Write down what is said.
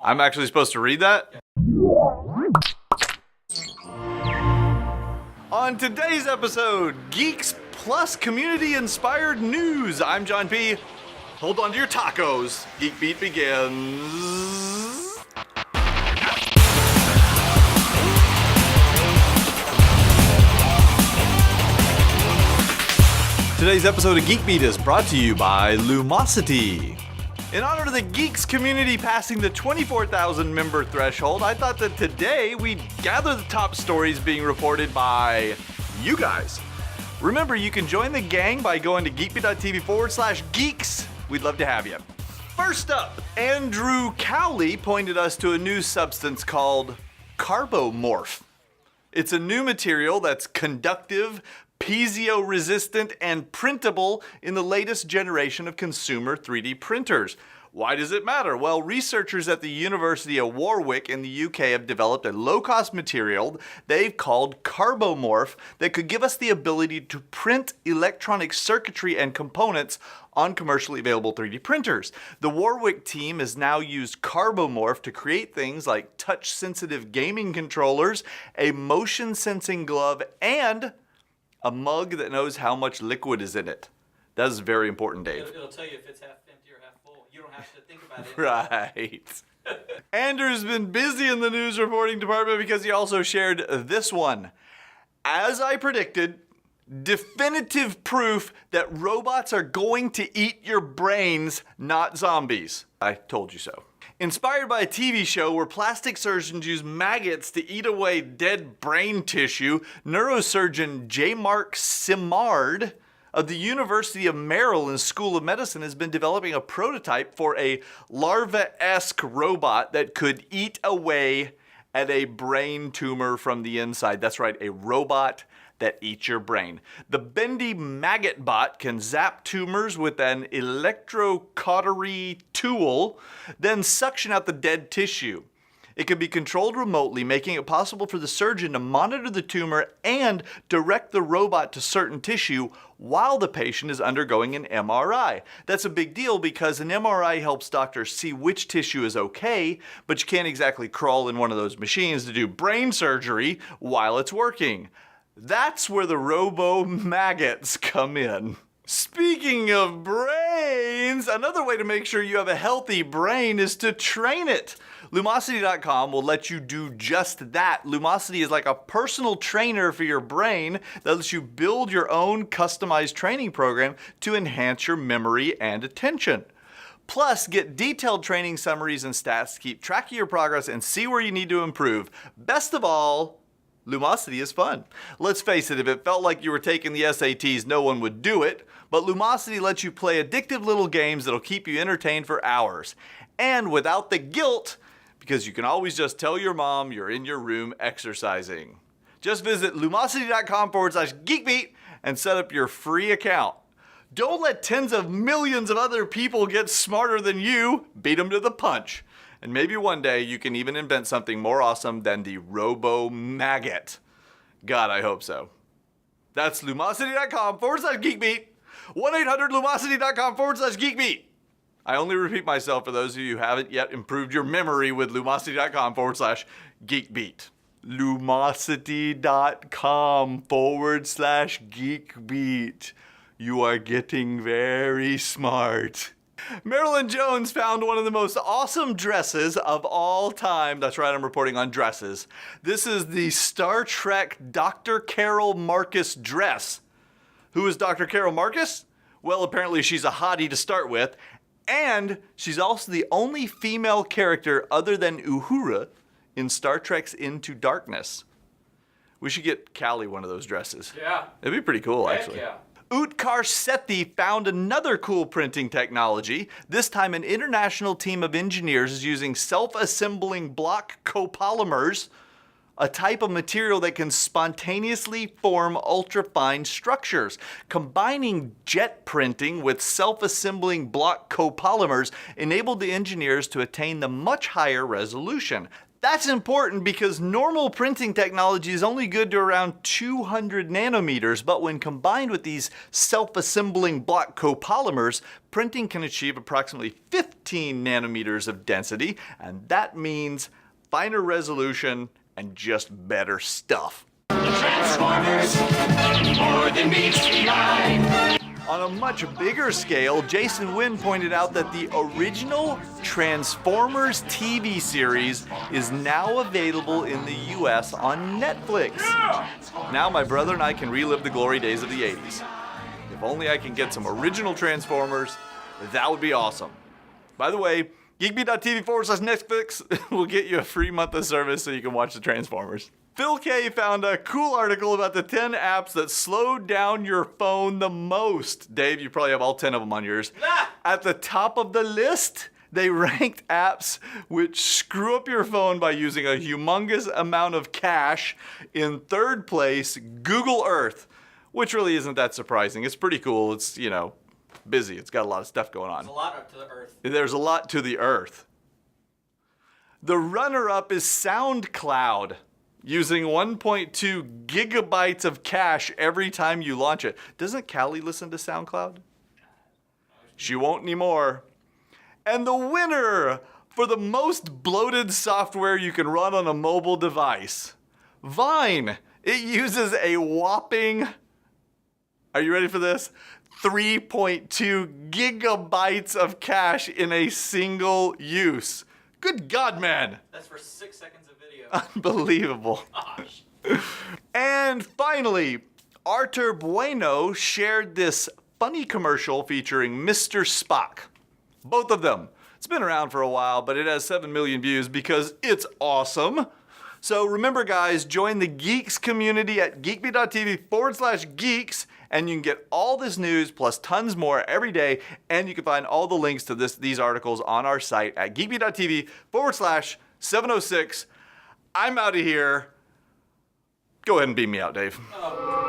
I'm actually supposed to read that? On today's episode, Geeks Plus community-inspired news. I'm John P. Hold on to your tacos. Geek Beat begins. Today's episode of Geek Beat is brought to you by Lumosity. In honor of the Geeks community passing the 24,000 member threshold, I thought that today we'd gather the top stories being reported by you guys. Remember, you can join the gang by going to geekbeat.tv/geeks. We'd love to have you. First up, Andrew Cowley pointed us to a new substance called Morph. It's a new material that's conductive, piezo-resistant, and printable in the latest generation of consumer 3D printers. Why does it matter? Well, researchers at the University of Warwick in the UK have developed a low-cost material they've called Morph that could give us the ability to print electronic circuitry and components on commercially available 3D printers. The Warwick team has now used Morph to create things like touch-sensitive gaming controllers, a motion-sensing glove, and a mug that knows how much liquid is in it. That is very important, Dave. It'll tell you if it's half empty or half full. You don't have to think about it. Right. Andrew's been busy in the news reporting department because he also shared this one. As I predicted, definitive proof that robots are going to eat your brains, not zombies. I told you so. Inspired by a TV show where plastic surgeons use maggots to eat away dead brain tissue, neurosurgeon J. Mark Simard of the University of Maryland School of Medicine has been developing a prototype for a larva-esque robot that could eat away at a brain tumor from the inside. That's right, a robot that eats your brain. The bendy maggot bot can zap tumors with an electrocautery tool, then suction out the dead tissue. It can be controlled remotely, making it possible for the surgeon to monitor the tumor and direct the robot to certain tissue while the patient is undergoing an MRI. That's a big deal because an MRI helps doctors see which tissue is okay, but you can't exactly crawl in one of those machines to do brain surgery while it's working. That's where the robo-maggots come in. Speaking of brains, another way to make sure you have a healthy brain is to train it. Lumosity.com will let you do just that. Lumosity is like a personal trainer for your brain that lets you build your own customized training program to enhance your memory and attention. Plus, get detailed training summaries and stats to keep track of your progress and see where you need to improve. Best of all, Lumosity is fun. Let's face it, if it felt like you were taking the SATs, no one would do it. But Lumosity lets you play addictive little games that'll keep you entertained for hours. And without the guilt, because you can always just tell your mom you're in your room exercising. Just visit lumosity.com/geekbeat and set up your free account. Don't let tens of millions of other people get smarter than you. Beat them to the punch. And maybe one day you can even invent something more awesome than the robo-maggot. God, I hope so. That's lumosity.com/geekbeat. 1-800-lumosity.com/geekbeat. I only repeat myself for those of you who haven't yet improved your memory with lumosity.com/geekbeat. lumosity.com/geekbeat. You are getting very smart. Marilyn Jones found one of the most awesome dresses of all time. That's right, I'm reporting on dresses. This is the Star Trek Dr. Carol Marcus dress. Who is Dr. Carol Marcus? Well, apparently she's a hottie to start with, and she's also the only female character other than Uhura in Star Trek's Into Darkness. We should get Callie one of those dresses. Yeah. It'd be pretty cool, Heck actually. yeah. Utkar Sethi found another cool printing technology. This time an international team of engineers is using self-assembling block copolymers, a type of material that can spontaneously form ultrafine structures. Combining jet printing with self-assembling block copolymers enabled the engineers to attain the much higher resolution. That's important because normal printing technology is only good to around 200 nanometers, but when combined with these self-assembling block copolymers, printing can achieve approximately 15 nanometers of density, and that means finer resolution and just better stuff. Transformers, more than meets the eye. On a much bigger scale, Jason Wynn pointed out that the original Transformers TV series is now available in the US on Netflix. Now my brother and I can relive the glory days of the 80s. If only I can get some original Transformers, that would be awesome. By the way, geekbeat.tv/Netflix will get you a free month of service so you can watch the Transformers. Phil K found a cool article about the 10 apps that slow down your phone the most. Dave, you probably have all 10 of them on yours. At the top of the list, they ranked apps which screw up your phone by using a humongous amount of cache. In third place, Google Earth, which really isn't that surprising. It's pretty cool. It's, busy. It's got a lot of stuff going on. There's a lot up to the Earth. There's a lot to the Earth. The runner-up is SoundCloud, using 1.2 gigabytes of cache every time you launch it. Doesn't Callie listen to SoundCloud? She won't anymore. And the winner for the most bloated software you can run on a mobile device, Vine. It uses a whopping, are you ready for this? 3.2 gigabytes of cache in a single use. Good God, man. That's for 6 seconds of video. Unbelievable. Gosh. And finally, Artur Bueno shared this funny commercial featuring Mr. Spock. Both of them. It's been around for a while, but it has 7 million views because it's awesome. So remember, guys, join the Geeks community at geekbeat.tv/geeks, and you can get all this news plus tons more every day, and you can find all the links to these articles on our site at geekbeat.tv/706. I'm out of here. Go ahead and beam me out, Dave. Oh.